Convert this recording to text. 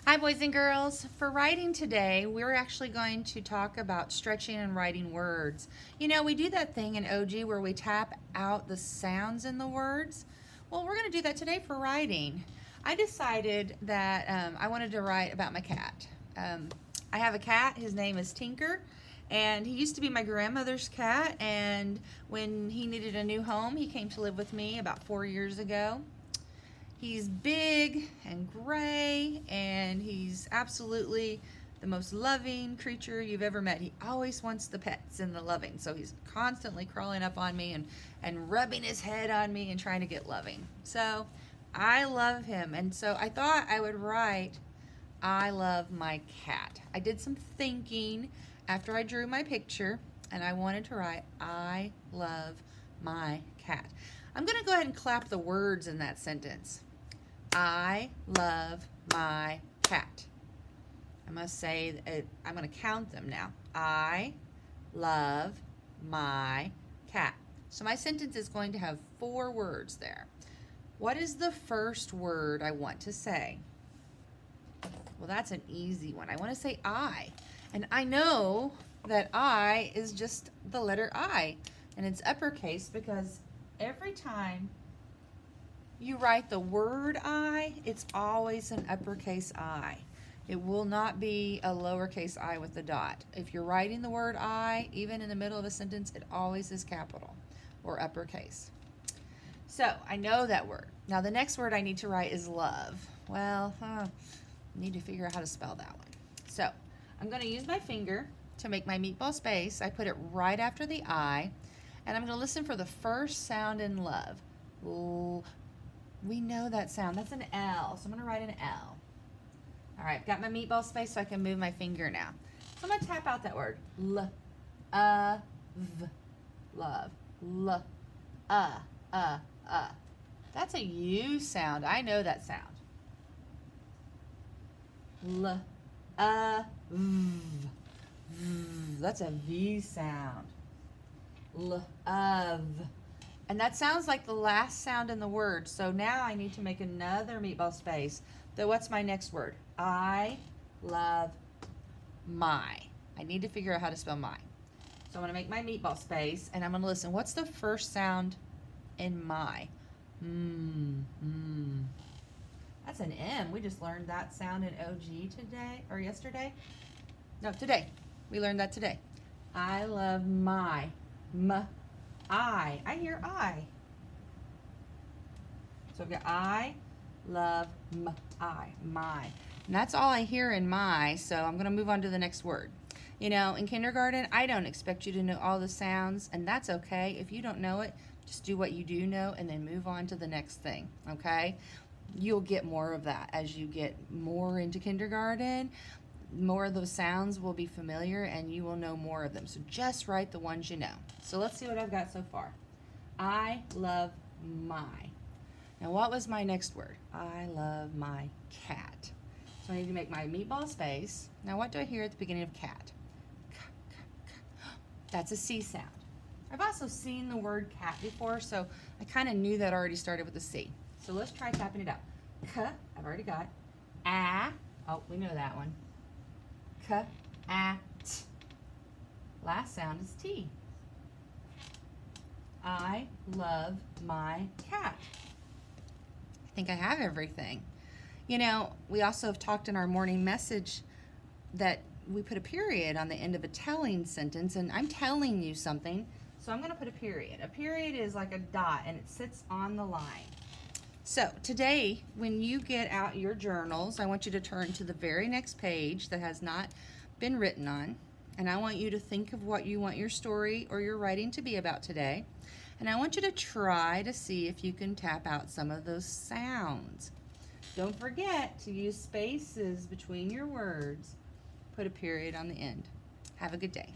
Hi, boys and girls. For writing today, we're actually going to talk about stretching and writing words. You know, we do that thing in OG where we tap out the sounds in the words. Well, we're going to do that today for writing. I decided that I wanted to write about my cat. I have a cat. His name is Tinker. And he used to be my grandmother's cat. And when he needed a new home, he came to live with me about 4 years ago. He's big and gray, and he's absolutely the most loving creature you've ever met. He always wants the pets and the loving, so he's constantly crawling up on me and rubbing his head on me and trying to get loving. So I love him, and so I thought I would write, I love my cat. I did some thinking after I drew my picture, and I wanted to write, I love my cat. I'm going to go ahead and clap the words in that sentence. I love my cat. I must say, I'm going to count them now. I love my cat. So my sentence is going to have 4 words there. What is the first word I want to say? Well, that's an easy one. I want to say I. And I know that I is just the letter I. And it's uppercase because every time you write the word I, it's always an uppercase I. It will not be a lowercase I with a dot. If you're writing the word I, even in the middle of a sentence, it always is capital or uppercase. So I know that word. Now the next word I need to write is love. Well, I need to figure out how to spell that one. So I'm going to use my finger to make my meatball space. I put it right after the I, and I'm going to listen for the first sound in love. Ooh. We know that sound. That's an L. So I'm going to write an L. All right, got my meatball space so I can move my finger now. So I'm going to tap out that word. L, v, love. L, That's a U sound. I know that sound. L, v. That's a V sound. L, v. And that sounds like the last sound in the word. So now I need to make another meatball space. So what's my next word? I love my. I need to figure out how to spell my. So I'm going to make my meatball space, and I'm going to listen. What's the first sound in my? That's an M. We just learned that sound in OG today, or yesterday. No, today. We learned that today. I love my. I hear I. So I've got I love my. And that's all I hear in my, so I'm going to move on to the next word. You know, in kindergarten, I don't expect you to know all the sounds, and that's okay. If you don't know it, just do what you do know and then move on to the next thing, okay? You'll get more of that as you get more into kindergarten. More of those sounds will be familiar and you will know more of them. So just write the ones you know. So let's see what I've got so far. I love my. Now what was my next word? I love my cat. So I need to make my meatball space. Now what do I hear at the beginning of cat? That's a C sound. I've also seen the word cat before, so I kind of knew that already started with a C. So let's try tapping it out. I've already got. Oh, we know that one. Cat. Last sound is T. I love my cat. I think I have everything. You know, we also have talked in our morning message that we put a period on the end of a telling sentence, and I'm telling you something, so I'm going to put a period. A period is like a dot, and it sits on the line. So today, when you get out your journals, I want you to turn to the very next page that has not been written on, and I want you to think of what you want your story or your writing to be about today, and I want you to try to see if you can tap out some of those sounds. Don't forget to use spaces between your words. Put a period on the end. Have a good day.